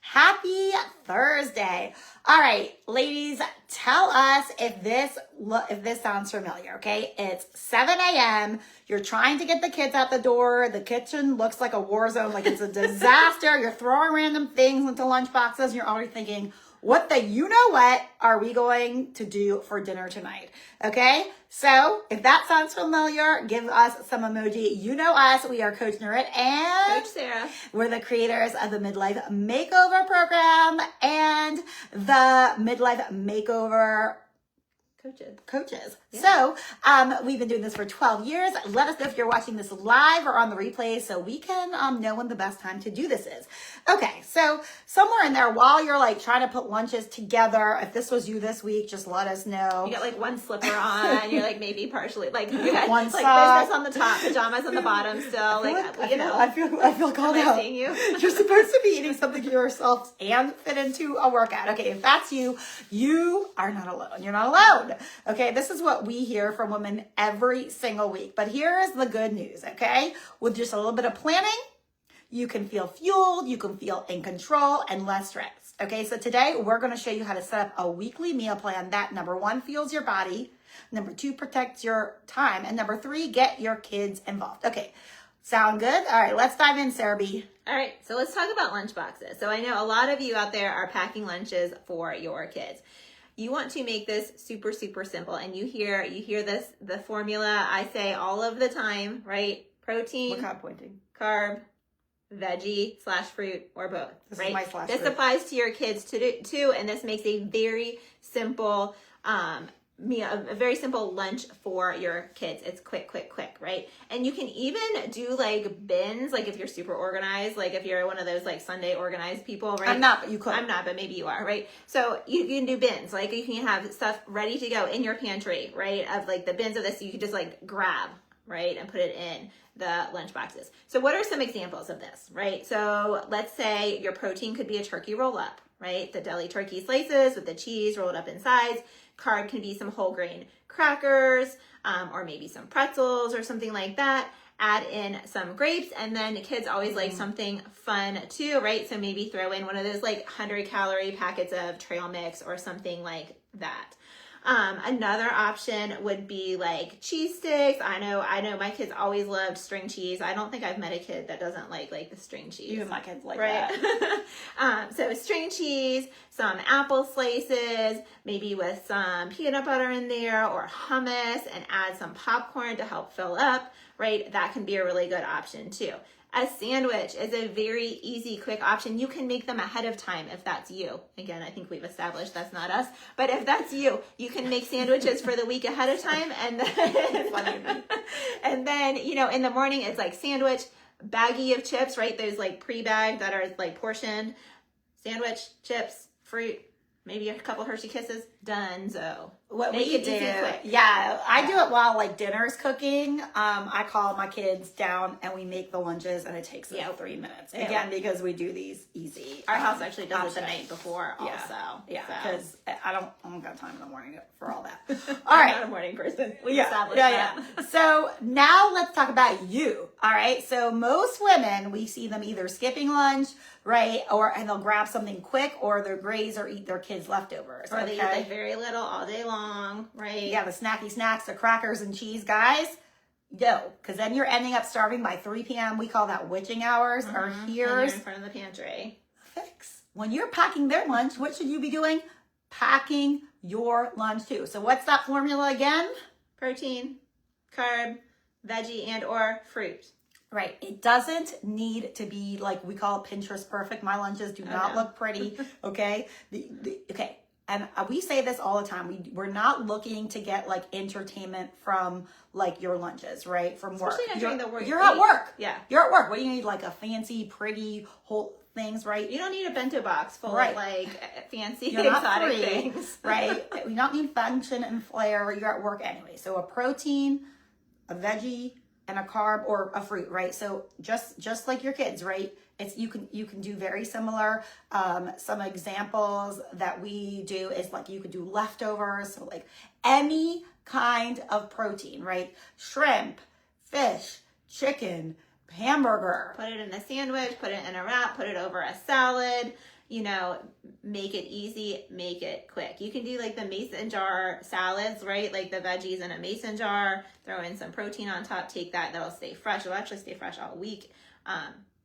Happy Thursday. All right, ladies, tell us if this sounds familiar, okay? It's 7 a.m. You're trying to get the kids out the door. The kitchen looks like a war zone, like it's a disaster. You're throwing random things into lunch boxes. You're already thinking, what the you-know-what are we going to do for dinner tonight? Okay, so if that sounds familiar, give us some emoji. You know us. We are Coach Nurit and Coach Sarah. We're the creators of the Midlife Makeover program and the Midlife Makeover coaches. Yeah. So we've been doing this for 12 years. Let us know if you're watching this live or on the replay so we can know when the best time to do this is. Okay, so somewhere in there, while you're like trying to put lunches together, if this was you this week, just let us know. You got like one slipper on, you're like maybe partially, like you got one like sock. business on the top, pajamas on the bottom still. I feel called out. Seeing you? You're supposed to be eating something yourself and fit into a workout. Okay, if that's you, you are not alone. You're not alone. Okay, this is what we hear from women every single week. But here is the good news, okay? With just a little bit of planning, you can feel fueled, you can feel in control and less stressed. Okay, so today we're going to show you how to set up a weekly meal plan that, number one, fuels your body, number two, protects your time, and number three, get your kids involved. Okay, sound good? All right, let's dive in, Sarah B. All right, so let's talk about lunchboxes. So I know a lot of you out there are packing lunches for your kids. You want to make this super, super simple, and you hear this, the formula I say all of the time, right? Protein, What kind of pointing? carb, veggie / fruit, or both. This right? is my slash This fruit. applies to your kids too, and this makes a very simple meal, a very simple lunch for your kids. It's quick, right? And you can even do like bins, like if you're super organized, like if you're one of those like Sunday organized people, right? I'm not, but you could. I'm not, but maybe you are, right? So you can do bins, like you can have stuff ready to go in your pantry, right? Of like the bins of this, you can just like grab, right? And put it in the lunch boxes. So what are some examples of this, right? So let's say your protein could be a turkey roll up, right? The deli turkey slices with the cheese rolled up in sides. Carb can be some whole grain crackers, or maybe some pretzels or something like that. Add in some grapes, and then kids always like something fun too, right? So maybe throw in one of those like 100-calorie packets of trail mix or something like that. Another option would be like cheese sticks. I know my kids always loved string cheese. I don't think I've met a kid that doesn't like the string cheese. Even my kids like right? that. So string cheese, some apple slices, maybe with some peanut butter in there or hummus, and add some popcorn to help fill up, right? That can be a really good option too. A sandwich is a very easy, quick option. You can make them ahead of time if that's you. Again, I think we've established that's not us. But if that's you, you can make sandwiches for the week ahead of time. And then, in the morning, it's like sandwich, baggie of chips, right? Those like pre-bagged that are like portioned. Sandwich, chips, fruit, maybe a couple Hershey Kisses. Donezo. What Make we it do, easy and quick. yeah, I do it while like dinner's cooking. I call my kids down and we make the lunches, and it takes about 3 minutes. Yeah. Again, because we do these easy. Our house actually does it options. the night before also. Yeah, So. because I don't got time in the morning for all that. All I'm right. not a morning person. We Yeah, established that. yeah. So now let's talk about you. All right. So most women, we see them either skipping lunch, right, and they'll grab something quick, or they'll graze or eat their kids' leftovers. Or they eat like very little all day long, right? Yeah, the snacky snacks, the crackers and cheese, guys. No, because then you're ending up starving by 3 p.m. We call that witching hours. Or And here's you're in front of the pantry. fix. When you're packing their lunch, what should you be doing? Packing your lunch too. So what's that formula again? Protein, carb, veggie, and or fruit. Right. It doesn't need to be like we call it Pinterest perfect. My lunches do not look pretty. Okay. Okay. And we say this all the time. We're not looking to get like entertainment from like your lunches, right? From work. Especially not during the work You're at work. Yeah. You're at work. What do you need? Like a fancy, pretty whole things, right? You don't need a bento box full Right. of like fancy You're not exotic free, things. right? We don't need function and flair. You're at work anyway. So a protein, a veggie, and a carb or a fruit, right? So just like your kids, right? It's you can do very similar. Some examples that we do is like you could do leftovers, so like any kind of protein, right? Shrimp, fish, chicken, hamburger. Put it in a sandwich, put it in a wrap, put it over a salad. you know, make it easy, make it quick. You can do like the mason jar salads, right? Like the veggies in a mason jar, throw in some protein on top, take that, that'll stay fresh. It'll actually stay fresh all week.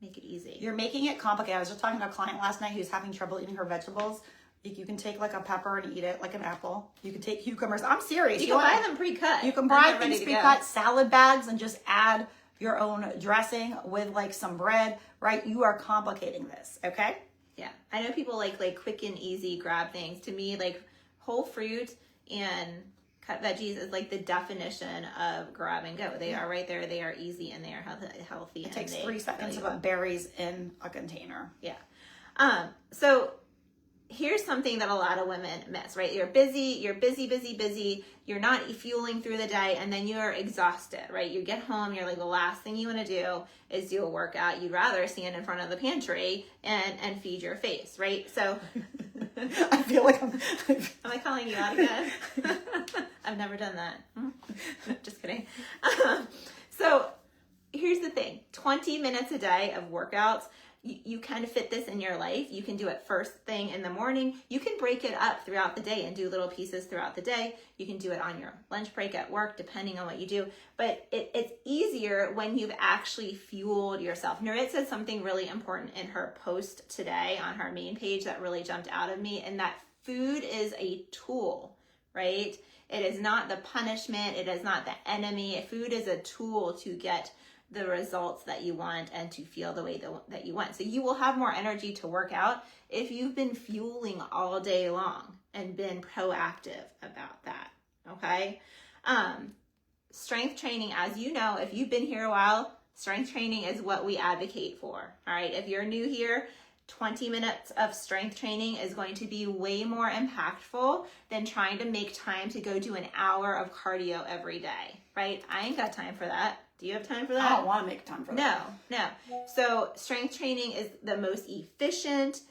Make it easy. You're making it complicated. I was just talking to a client last night who's having trouble eating her vegetables. You can take like a pepper and eat it like an apple. You can take cucumbers. I'm serious. You can buy them pre-cut. You can buy things pre-cut, salad bags, and just add your own dressing with like some bread, right? You are complicating this, okay? Yeah. I know people like quick and easy grab things. To me, like whole fruit and cut veggies is like the definition of grab and go. They are right there. They are easy and they are healthy. It takes 3 seconds to put berries in a container. Yeah. So here's something that a lot of women miss, right? You're busy, you're not fueling through the day, and then you're exhausted, right? You get home, you're like, the last thing you want to do is do a workout. You'd rather stand in front of the pantry and feed your face, right? So I feel like am I calling you out again? I've never done that. Just kidding. So here's the thing, 20 minutes a day of workouts. You kind of fit this in your life. You can do it first thing in the morning. You can break it up throughout the day and do little pieces throughout the day. You can do it on your lunch break at work, depending on what you do. But it's easier when you've actually fueled yourself. Nurit said something really important in her post today on her main page that really jumped out of me, and that food is a tool, right? It is not the punishment. It is not the enemy. Food is a tool to get the results that you want and to feel the way that you want. So you will have more energy to work out if you've been fueling all day long and been proactive about that, okay? Strength training, as you know, if you've been here a while, strength training is what we advocate for, all right? If you're new here, 20 minutes of strength training is going to be way more impactful than trying to make time to go do an hour of cardio every day, right? I ain't got time for that. Do you have time for that? I don't want to make time for that. No. So strength training is the most efficient.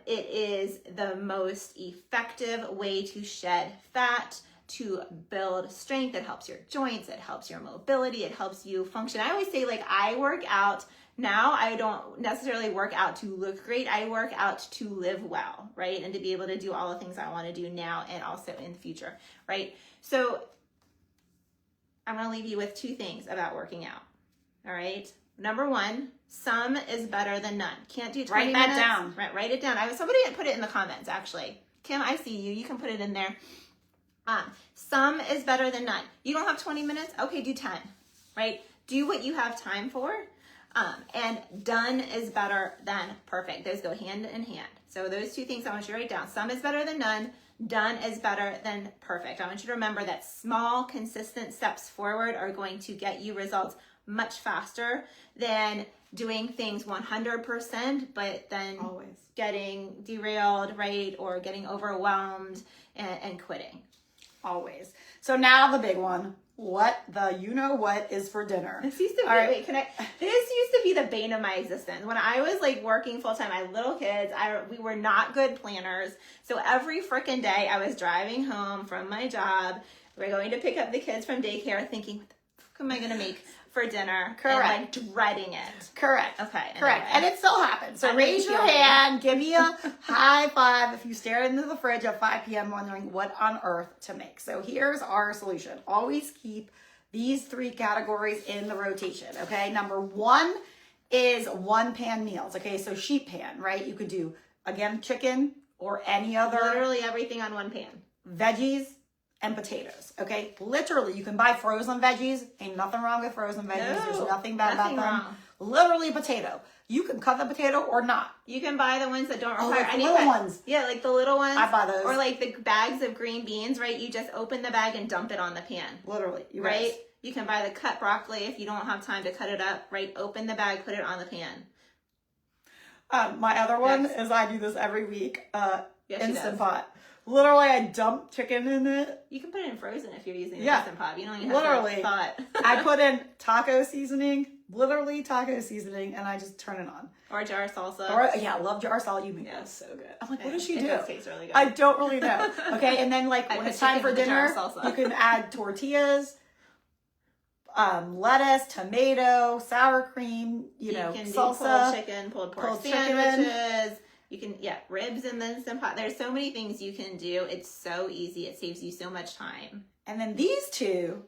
It is the most effective way to shed fat, to build strength. It helps your joints. It helps your mobility. It helps you function. I always say, like, I work out now. I don't necessarily work out to look great. I work out to live well, right? And to be able to do all the things I want to do now and also in the future, right? So I'm going to leave you with 2 things about working out. All right. Number 1, some is better than none. Can't do 20 minutes. Write that down. Write it down. Somebody had put it in the comments, actually. Kim, I see you. You can put it in there. Some is better than none. You don't have 20 minutes? Okay, do 10, right? Do what you have time for. And done is better than perfect. Those go hand in hand. So those 2 things I want you to write down. Some is better than none. Done is better than perfect. I want you to remember that small, consistent steps forward are going to get you results much faster than doing things 100%, but then always getting derailed, right? Or getting overwhelmed and quitting. Always. So now the big one. What the you-know-what is for dinner? This used to be, this used to be the bane of my existence. When I was like working full-time, I had little kids, we were not good planners. So every freaking day I was driving home from my job, we're going to pick up the kids from daycare thinking, what the fuck am I going to make for dinner? Correct. And like dreading it. Correct. Okay. Correct. And it still happens. So raise your hand, give me a high five if you stare into the fridge at 5 p.m. wondering what on earth to make. So here's our solution. Always keep these 3 categories in the rotation, okay? Number 1 is 1-pan meals, okay? So sheet pan, right? You could do, again, chicken or any other. Literally everything on 1 pan. Veggies and potatoes, okay? Literally, you can buy frozen veggies. Ain't nothing wrong with frozen veggies. No, there's nothing bad about them. Wrong. Literally potato. You can cut the potato or not. You can buy the ones that don't require any little ones. Yeah, like the little ones. I buy those. Or like the bags of green beans, right? You just open the bag and dump it on the pan. Literally. Right? You can buy the cut broccoli if you don't have time to cut it up, right? Open the bag, put it on the pan. My other one is I do this every week. Yes, Instant Pot. Literally, I dump chicken in it. You can put it in frozen if you're using the Instant Pot. You don't even have literally. thought. I put in taco seasoning, literally taco seasoning, and I just turn it on. Or jar salsa. Or, yeah, I love jar salsa. You make that so good. I'm like, what does she do? It tastes really good. I don't really know. Okay, and then like when it's time for dinner, you can add tortillas, lettuce, tomato, sour cream, you know, can salsa, do pulled chicken, pulled pork sandwiches. You can, ribs and then some pot. There's so many things you can do. It's so easy. It saves you so much time. And then these two,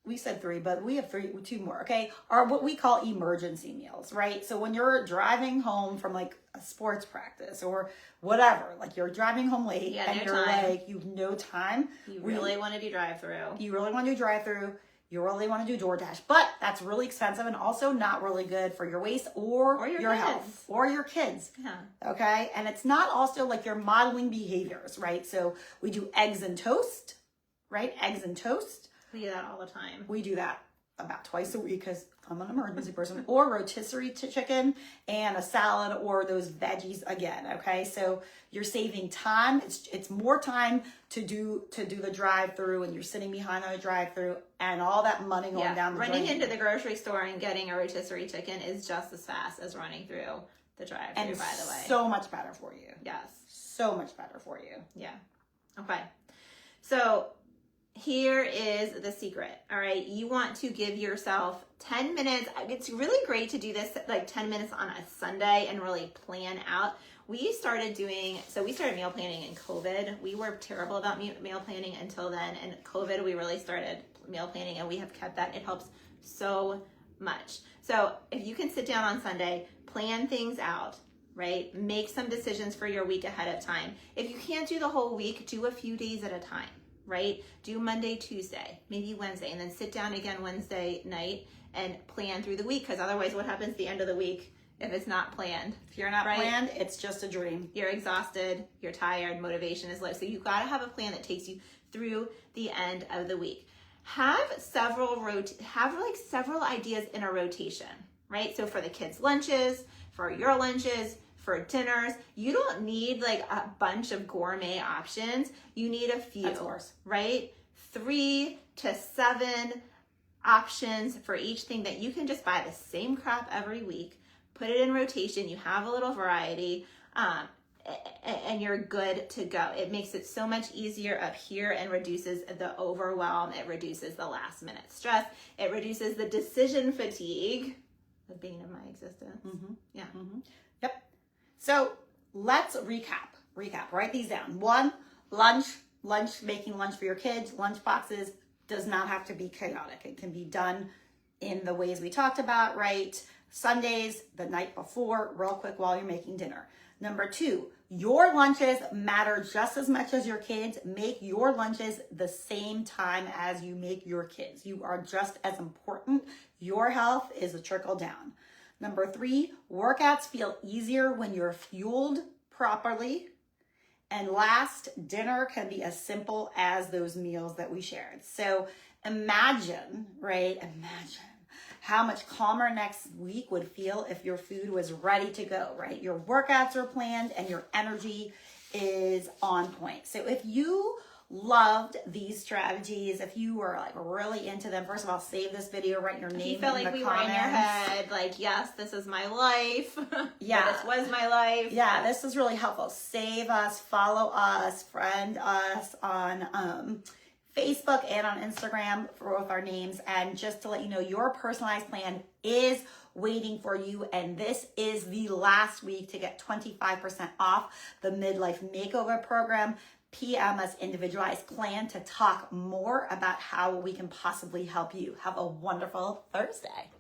we said three, but we have two more, okay, are what we call emergency meals, right? So when you're driving home from like a sports practice or whatever, like you're driving home late and no you're time. like, you've no time. You really want to do drive-through. You really want to do drive-through. You really want to do DoorDash, but that's really expensive and also not really good for your waist or your health or your kids. Yeah. Okay. And it's not also like you're modeling behaviors, right? So we do eggs and toast, right? Eggs and toast. We do that all the time. We do that about twice a week because I'm an emergency person. Or rotisserie chicken and a salad or those veggies again. Okay, so you're saving time. It's more time to do the drive-through, and you're sitting behind on a drive-through, and all that money going down the running drain. into the grocery store and getting a rotisserie chicken is just as fast as running through the drive-through. And by the way, so much better for you. Yes, so much better for you. Yeah. Okay. So here is the secret. All right. You want to give yourself 10 minutes. It's really great to do this like 10 minutes on a Sunday and really plan out. We started meal planning in COVID. We were terrible about meal planning until then. And COVID, we really started meal planning and we have kept that. It helps so much. So if you can sit down on Sunday, plan things out, right? Make some decisions for your week ahead of time. If you can't do the whole week, do a few days at a time. Right? Do Monday, Tuesday, maybe Wednesday, and then sit down again Wednesday night and plan through the week. Because otherwise, what happens at the end of the week if it's not planned? If you're not planned, it's just a dream. You're exhausted, you're tired, motivation is low. So you've got to have a plan that takes you through the end of the week. Have several ideas in a rotation, right? So for the kids' lunches, for your lunches, for dinners, you don't need like a bunch of gourmet options. You need a few, of course, right? 3 to 7 options for each thing that you can just buy the same crap every week, put it in rotation. You have a little variety, and you're good to go. It makes it so much easier up here and reduces the overwhelm. It reduces the last minute stress. It reduces the decision fatigue, the bane of my existence. Mm-hmm. Yeah. Mm-hmm. Yep. So let's recap. Write these down. 1, lunch, making lunch for your kids. Lunchboxes does not have to be chaotic. It can be done in the ways we talked about, right? Sundays, the night before, real quick while you're making dinner. Number 2, your lunches matter just as much as your kids. Make your lunches the same time as you make your kids. You are just as important. Your health is a trickle down. Number 3, workouts feel easier when you're fueled properly. And last, dinner can be as simple as those meals that we shared. So imagine how much calmer next week would feel if your food was ready to go, right? Your workouts are planned and your energy is on point. So if you loved these strategies, if you were like really into them, first of all, save this video, write your name in the comments. You felt like we were in your head, like, yes, this is my life. Yeah. This was my life. Yeah, this is really helpful. Save us, follow us, friend us on Facebook and on Instagram for both our names. And just to let you know, your personalized plan is waiting for you. And this is the last week to get 25% off the Midlife Makeover program. PM us individualized plan to talk more about how we can possibly help you. Have a wonderful Thursday.